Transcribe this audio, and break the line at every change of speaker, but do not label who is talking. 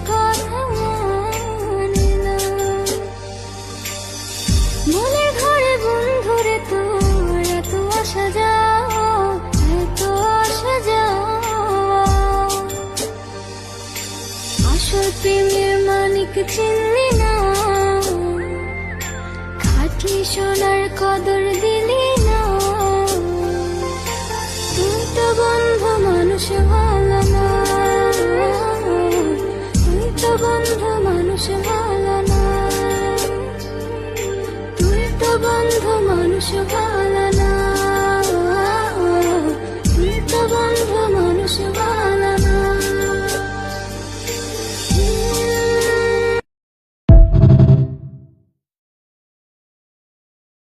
কথা মানে না। মনের ঘরে বন্ধুরে তোর এত আসা যাওয়া, এত আসা যাওয়া। আসল প্রেমের মানিক চিনলি না, খাঁটি সোনার কদর দিলি না। তুই তো বন্ধু মানুষ ভালো না, তুই তো বন্ধু মানুষ ভালো না, তুই তো বন্ধু মানুষ ভালো।